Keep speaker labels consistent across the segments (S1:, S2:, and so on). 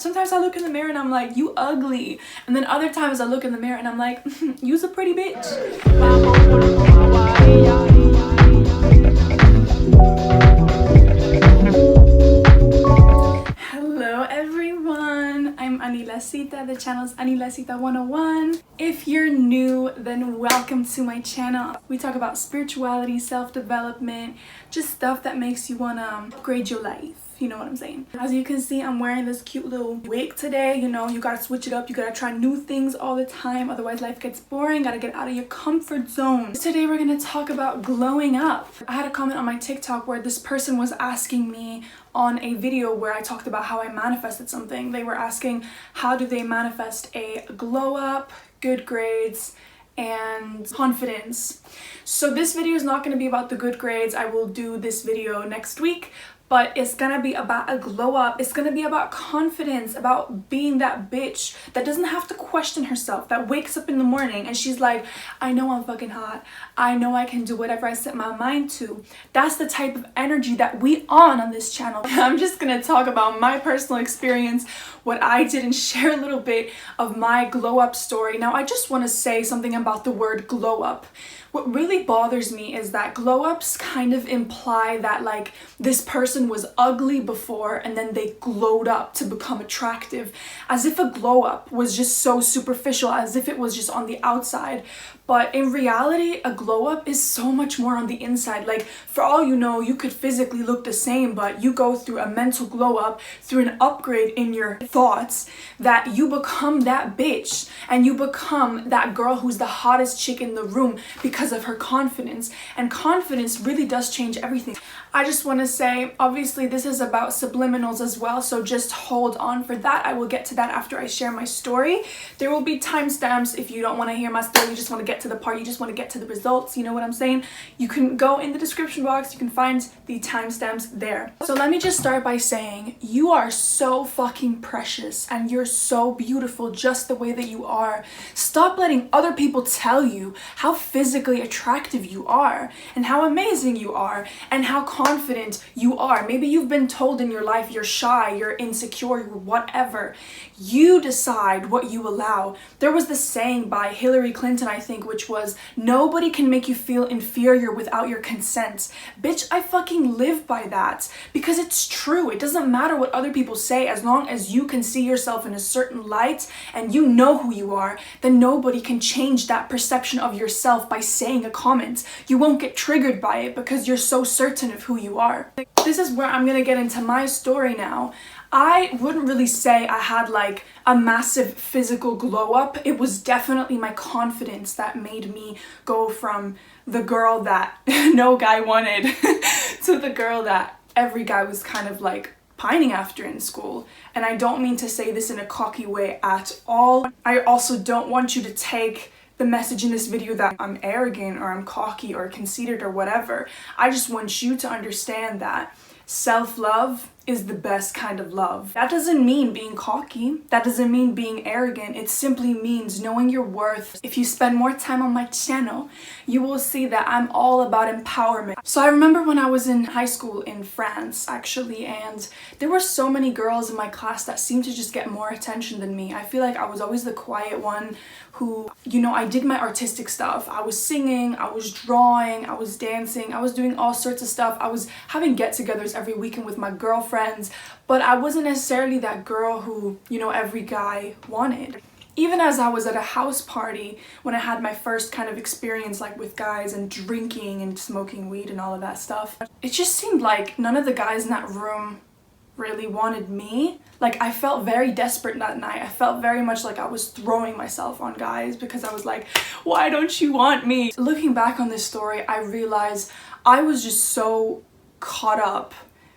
S1: Sometimes I look in the mirror and I'm like, you ugly. And then other times I look in the mirror and I'm like, you's a pretty bitch. Hello everyone, I'm Anila Sita. The channel is Anila Sita 101. If you're new, then welcome to my channel. We talk about spirituality, self-development, just stuff that makes you want to upgrade your life. You know what I'm saying? As you can see, I'm wearing this cute little wig today. You know, you gotta switch it up. You gotta try new things all the time. Otherwise, life gets boring. Gotta get out of your comfort zone. Today, we're gonna talk about glowing up. I had a comment on my TikTok where this person was asking me on a video where I talked about how I manifested something. They were asking, how do they manifest a glow up, good grades, and confidence? So this video is not going to be about the good grades. I will do this video next week. But it's gonna be about a glow up. It's gonna be about confidence, about being that bitch that doesn't have to question herself, that wakes up in the morning and she's like, I know I'm fucking hot. I know I can do whatever I set my mind to. That's the type of energy that we on this channel. I'm just gonna talk about my personal experience, what I did, and share a little bit of my glow up story. Now, I just wanna say something about the word glow up. What really bothers me is that glow ups kind of imply that like this person was ugly before and then they glowed up to become attractive, as if a glow up was just so superficial, as if it was just on the outside. But in reality, a glow up is so much more on the inside. Like, for all you know, you could physically look the same, but you go through a mental glow up, through an upgrade in your thoughts, that you become that bitch and you become that girl who's the hottest chick in the room because of her confidence. And confidence really does change everything. I just want to say, obviously this is about subliminals as well, so just hold on for that. I will get to that after I share my story. There will be timestamps if you don't want to hear my story, you just want to get to the part, you just want to get to the results, you know what I'm saying? You can go in the description box, you can find the timestamps there. So let me just start by saying, you are so fucking precious and you're so beautiful just the way that you are. Stop letting other people tell you how physically attractive you are and how amazing you are and how confident you are. Maybe you've been told in your life you're shy, you're insecure, you're whatever. You decide what you allow. There was this saying by Hillary Clinton, I think, which was, nobody can make you feel inferior without your consent. Bitch, I fucking live by that because it's true. It doesn't matter what other people say, as long as you can see yourself in a certain light and you know who you are, then nobody can change that perception of yourself by saying a comment. You won't get triggered by it because you're so certain of who you are. This is where I'm gonna get into my story now. I wouldn't really say I had like a massive physical glow up. It was definitely my confidence that made me go from the girl that no guy wanted to the girl that every guy was kind of like pining after in school. And I don't mean to say this in a cocky way at all. I also don't want you to take the message in this video that I'm arrogant or I'm cocky or conceited or whatever. I just want you to understand that self-love is the best kind of love. That doesn't mean being cocky. That doesn't mean being arrogant. It simply means knowing your worth. If you spend more time on my channel, you will see that I'm all about empowerment. So I remember when I was in high school in France, actually, and there were so many girls in my class that seemed to just get more attention than me. I feel like I was always the quiet one who, you know, I did my artistic stuff. I was singing, I was drawing, I was dancing, I was doing all sorts of stuff. I was having get-togethers every weekend with my girlfriends, but I wasn't necessarily that girl who, you know, every guy wanted. Even as I was at a house party when I had my first kind of experience like with guys and drinking and smoking weed and all of that stuff, it just seemed like none of the guys in that room really wanted me. Like, I felt very desperate that night. I felt very much like I was throwing myself on guys because I was like, why don't you want me? Looking back on this story, I realized I was just so caught up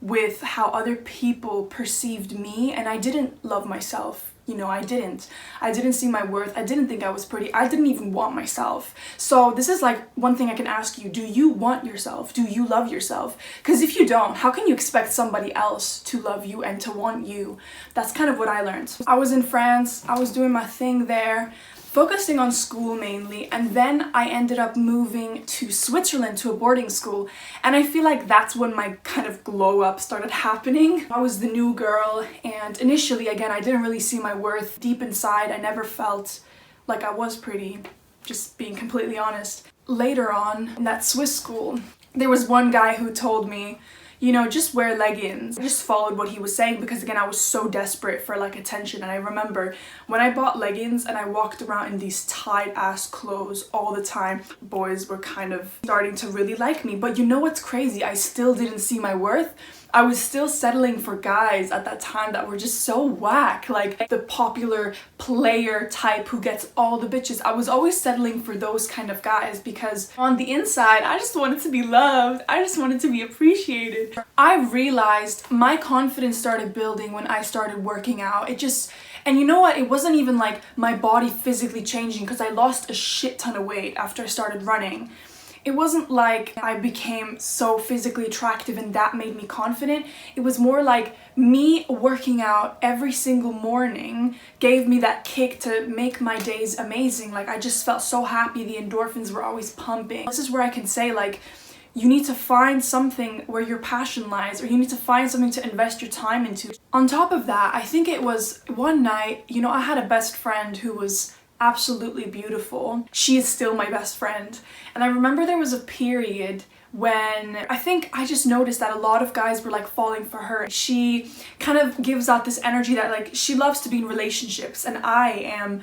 S1: with how other people perceived me, and I didn't love myself. You know, I didn't see my worth. I didn't think I was pretty. I didn't even want myself. So this is like one thing I can ask you. Do you want yourself? Do you love yourself? Because if you don't, how can you expect somebody else to love you and to want you? That's kind of what I learned. I was in France. I was doing my thing there. focusing on school mainly, and then I ended up moving to Switzerland to a boarding school, and I feel like that's when my kind of glow up started happening. I was the new girl, and initially, again, I didn't really see my worth. Deep inside, I never felt like I was pretty, just being completely honest. Later on, in that Swiss school, there was one guy who told me, you know, just wear leggings. I just followed what he was saying because, again, I was so desperate for like attention. And I remember when I bought leggings and I walked around in these tight ass clothes all the time, boys were kind of starting to really like me. But you know what's crazy? I still didn't see my worth. I was still settling for guys at that time that were just so whack, like the popular player type who gets all the bitches. I was always settling for those kind of guys because on the inside, I just wanted to be loved. I just wanted to be appreciated. I realized my confidence started building when I started working out. And you know what? It wasn't even like my body physically changing because I lost a shit ton of weight after I started running. It wasn't like I became so physically attractive and that made me confident. It was more like me working out every single morning gave me that kick to make my days amazing. Like I just felt so happy. The endorphins were always pumping. This is where I can say, like, you need to find something where your passion lies, or you need to find something to invest your time into. On top of that, I think it was one night, you know, I had a best friend who was absolutely beautiful. She is still my best friend. And I remember there was a period when I think I just noticed that a lot of guys were like falling for her. She kind of gives out this energy that like she loves to be in relationships, and I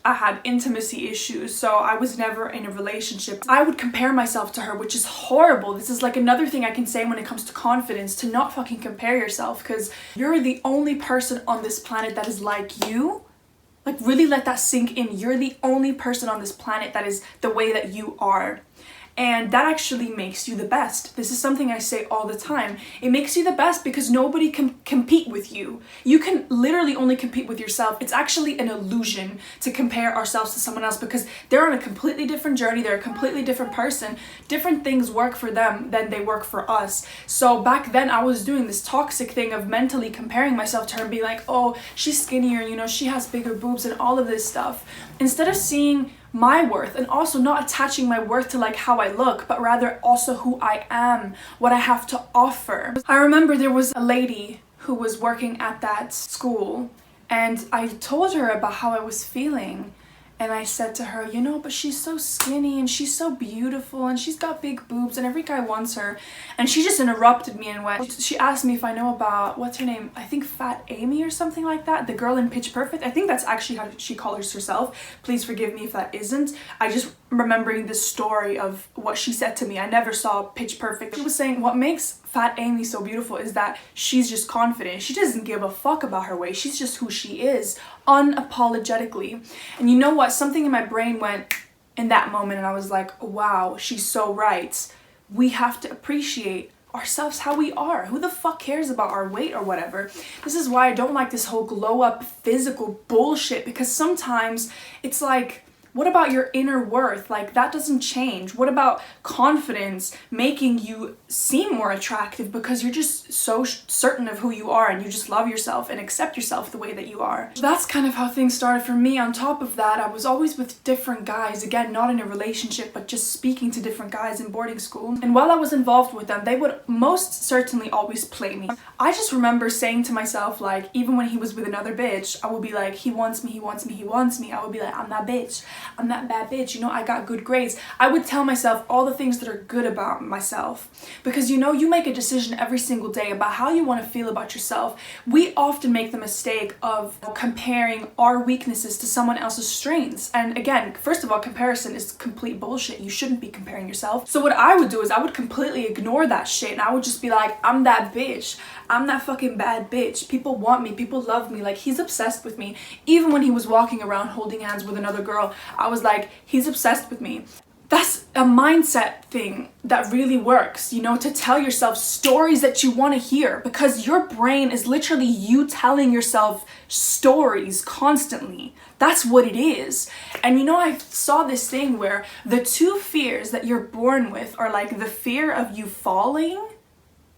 S1: had intimacy issues, so I was never in a relationship. I would compare myself to her, which is horrible. This is like another thing I can say when it comes to confidence, to not fucking compare yourself, because you're the only person on this planet that is like you. Like, really let that sink in. You're the only person on this planet that is the way that you are. And that actually makes you the best. This is something I say all the time. It makes you the best because nobody can compete with you. You can literally only compete with yourself. It's actually an illusion to compare ourselves to someone else because they're on a completely different journey. They're a completely different person. Different things work for them than they work for us. So back then I was doing this toxic thing of mentally comparing myself to her and being like, oh, she's skinnier, you know, she has bigger boobs and all of this stuff. Instead of seeing my worth, and also not attaching my worth to like how I look, but rather also who I am, what I have to offer. I remember there was a lady who was working at that school, and I told her about how I was feeling. And I said to her, you know, but she's so skinny and she's so beautiful and she's got big boobs and every guy wants her. And she just interrupted me and went, she asked me if I know about, what's her name? I think Fat Amy or something like that. The girl in Pitch Perfect. I think that's actually how she calls herself. Please forgive me if that isn't. I just remembering the story of what she said to me. I never saw Pitch Perfect. She was saying what makes Fat Amy so beautiful is that she's just confident. She doesn't give a fuck about her weight. She's just who she is, unapologetically. And you know what? Something in my brain went in that moment and I was like, wow, she's so right. We have to appreciate ourselves how we are. Who the fuck cares about our weight or whatever? This is why I don't like this whole glow up physical bullshit, because sometimes it's like, what about your inner worth? Like, that doesn't change. What about confidence making you seem more attractive because you're just so certain of who you are and you just love yourself and accept yourself the way that you are? So that's kind of how things started for me. On top of that, I was always with different guys. Again, not in a relationship, but just speaking to different guys in boarding school. And while I was involved with them, they would most certainly always play me. I just remember saying to myself, like, even when he was with another bitch, I would be like, he wants me, he wants me, he wants me. I would be like, I'm that bitch. I'm that bad bitch, you know, I got good grades. I would tell myself all the things that are good about myself, because you know, you make a decision every single day about how you want to feel about yourself. We often make the mistake of comparing our weaknesses to someone else's strengths. And again, first of all, comparison is complete bullshit. You shouldn't be comparing yourself. So what I would do is I would completely ignore that shit and I would just be like, I'm that bitch. I'm that fucking bad bitch. People want me. People love me. Like, he's obsessed with me. Even when he was walking around holding hands with another girl, I was like, he's obsessed with me. That's a mindset thing that really works, you know, to tell yourself stories that you want to hear, because your brain is literally you telling yourself stories constantly. That's what it is. And you know, I saw this thing where the two fears that you're born with are like the fear of you falling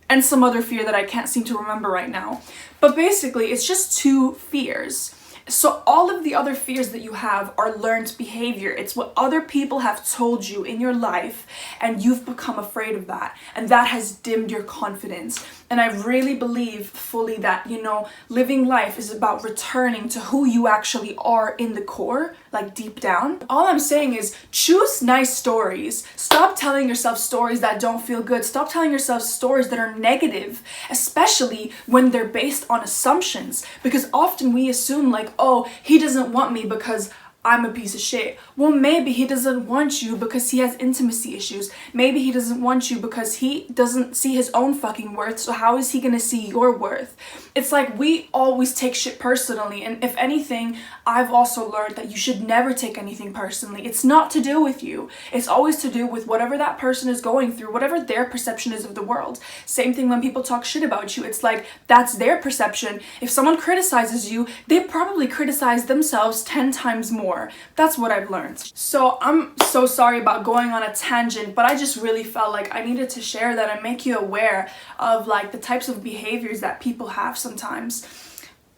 S1: and some other fear that I can't seem to remember right now. But basically, it's just two fears. So all of the other fears that you have are learned behavior. It's what other people have told you in your life, and you've become afraid of that. And that has dimmed your confidence. And I really believe fully that, you know, living life is about returning to who you actually are in the core, like deep down. All I'm saying is choose nice stories. Stop telling yourself stories that don't feel good. Stop telling yourself stories that are negative, especially when they're based on assumptions. Because often we assume like, oh, he doesn't want me because I'm a piece of shit. Well, maybe he doesn't want you because he has intimacy issues. Maybe he doesn't want you because he doesn't see his own fucking worth. So how is he gonna see your worth? It's like we always take shit personally. And if anything, I've also learned that you should never take anything personally. It's not to do with you. It's always to do with whatever that person is going through, whatever their perception is of the world. Same thing when people talk shit about you. It's like, that's their perception. If someone criticizes you, they probably criticize themselves 10 times more. That's what I've learned. So I'm so sorry about going on a tangent, but I just really felt like I needed to share that and make you aware of like the types of behaviors that people have sometimes.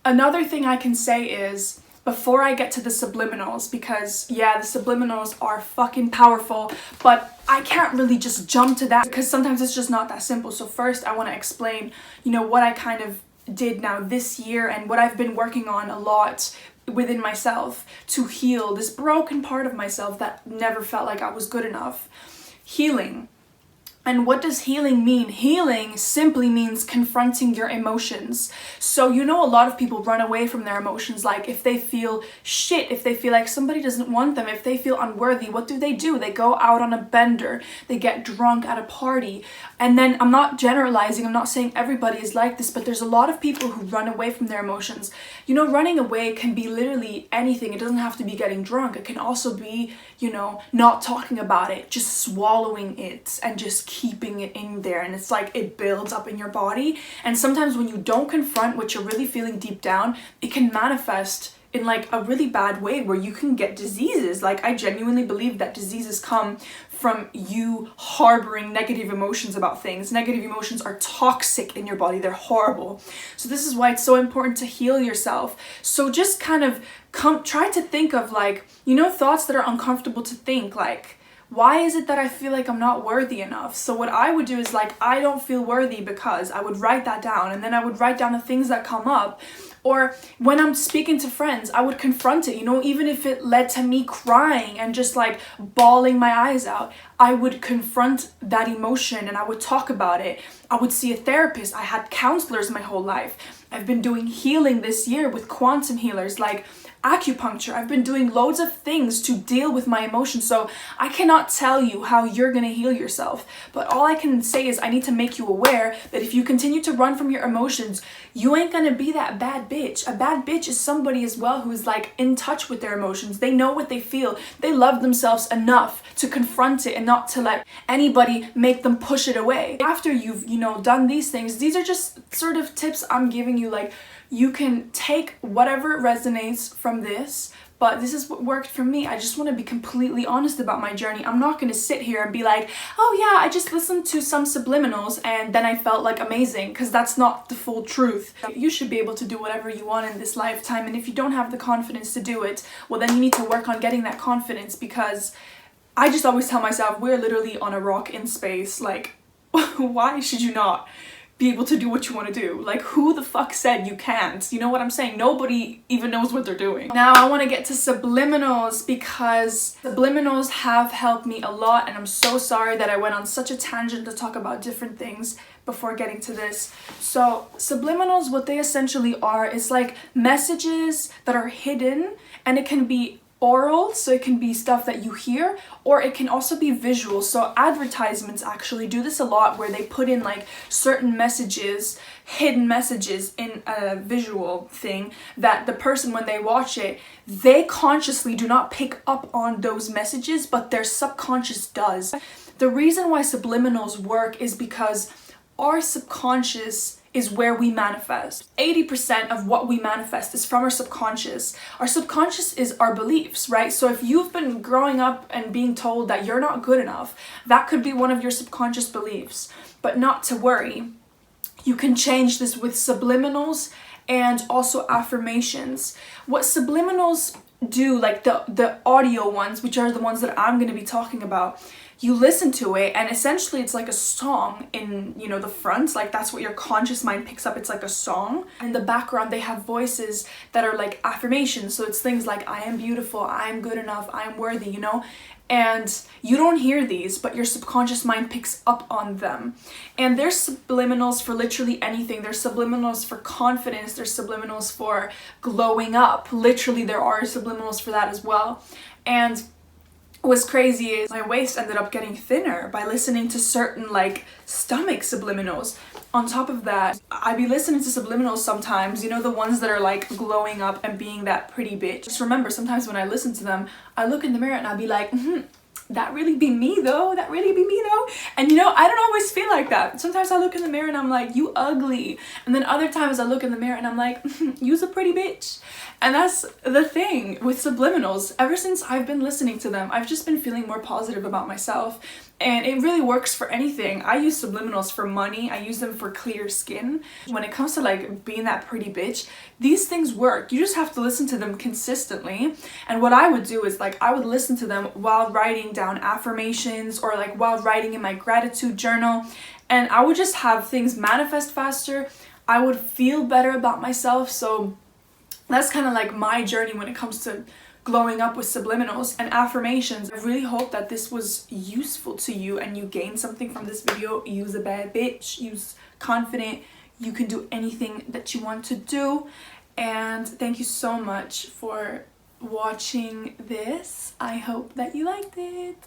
S1: Another thing I can say is, before I get to the subliminals, because yeah, the subliminals are fucking powerful, but I can't really just jump to that because sometimes it's just not that simple. So first I want to explain, you know, what I kind of did now this year and what I've been working on a lot within myself to heal this broken part of myself that never felt like I was good enough. Healing. And what does healing mean? Healing simply means confronting your emotions. So you know, a lot of people run away from their emotions. Like if they feel shit, if they feel like somebody doesn't want them, if they feel unworthy, what do? They go out on a bender, they get drunk at a party. And then I'm not generalizing, I'm not saying everybody is like this, but there's a lot of people who run away from their emotions. You know, running away can be literally anything. It doesn't have to be getting drunk. It can also be, you know, not talking about it, just swallowing it and just keeping it in there, and it's like it builds up in your body. And sometimes when you don't confront what you're really feeling deep down, it can manifest in like a really bad way where you can get diseases. Like I genuinely believe that diseases come from you harboring negative emotions about things. Negative emotions are toxic in your body. They're horrible. So this is why it's so important to heal yourself. So just kind of try to think of like, you know, thoughts that are uncomfortable to think, like, why is it that I feel like I'm not worthy enough? So what I would do is like, I don't feel worthy because I would write that down, and then I would write down the things that come up. Or when I'm speaking to friends, I would confront it, you know, even if it led to me crying and just like bawling my eyes out, I would confront that emotion and I would talk about it. I would see a therapist. I had counselors my whole life. I've been doing healing this year with quantum healers, like acupuncture. I've been doing loads of things to deal with my emotions. So I cannot tell you how you're gonna heal yourself, but all I can say is I need to make you aware that if you continue to run from your emotions, you ain't gonna be that bad bitch. A bad bitch is somebody as well who is like in touch with their emotions. They know what they feel. They love themselves enough to confront it and not to let anybody make them push it away. After you've, you know, done these things, these are just sort of tips I'm giving you. Like, you can take whatever resonates from this, but this is what worked for me. I just want to be completely honest about my journey. I'm not going to sit here and be like, oh yeah, I just listened to some subliminals and then I felt like amazing, because that's not the full truth. You should be able to do whatever you want in this lifetime, and if you don't have the confidence to do it, well then you need to work on getting that confidence, because I just always tell myself we're literally on a rock in space. Like, why should you not be able to do what you want to do? Like, who the fuck said you can't? You know what I'm saying? Nobody even knows what they're doing. Now I want to get to subliminals, because subliminals have helped me a lot, and I'm so sorry that I went on such a tangent to talk about different things before getting to this. So subliminals, what they essentially are is like messages that are hidden, and it can be oral, so it can be stuff that you hear, or it can also be visual. So advertisements actually do this a lot, where they put in like certain messages, hidden messages in a visual thing, that the person, when they watch it, they consciously do not pick up on those messages, but their subconscious does. The reason why subliminals work is because our subconscious is where we manifest. 80% of what we manifest is from our subconscious. Our subconscious is our beliefs, right? So if you've been growing up and being told that you're not good enough, that could be one of your subconscious beliefs. But not to worry. You can change this with subliminals, and also affirmations. What subliminals do, like the audio ones, which are the ones that I'm going to be talking about, you listen to it and essentially it's like a song in, you know, the front, like that's what your conscious mind picks up. It's like a song. In the background they have voices that are like affirmations, so it's things like I am beautiful, I am good enough, I am worthy, you know. And you don't hear these, but your subconscious mind picks up on them. And there's subliminals for literally anything. There's subliminals for confidence, there's subliminals for glowing up. Literally there are subliminals for that as well. And what's crazy is my waist ended up getting thinner by listening to certain like stomach subliminals. On top of that, I be listening to subliminals sometimes, you know, the ones that are like glowing up and being that pretty bitch. Just remember, sometimes when I listen to them, I look in the mirror and I'll be like, that really be me though, that really be me though. And you know, I don't always feel like that. Sometimes I look in the mirror and I'm like, you ugly. And then other times I look in the mirror and I'm like, you's a pretty bitch. And that's the thing with subliminals. Ever since I've been listening to them, I've just been feeling more positive about myself. And it really works for anything. I use subliminals for money. I use them for clear skin. When it comes to like being that pretty bitch, these things work. You just have to listen to them consistently. And what I would do is like, I would listen to them while writing down affirmations or like while writing in my gratitude journal. And I would just have things manifest faster. I would feel better about myself. So that's kind of like my journey when it comes to glowing up with subliminals and affirmations. I really hope that this was useful to you and you gained something from this video. Use a bad bitch, use confident, you can do anything that you want to do. And thank you so much for watching this. I hope that you liked it.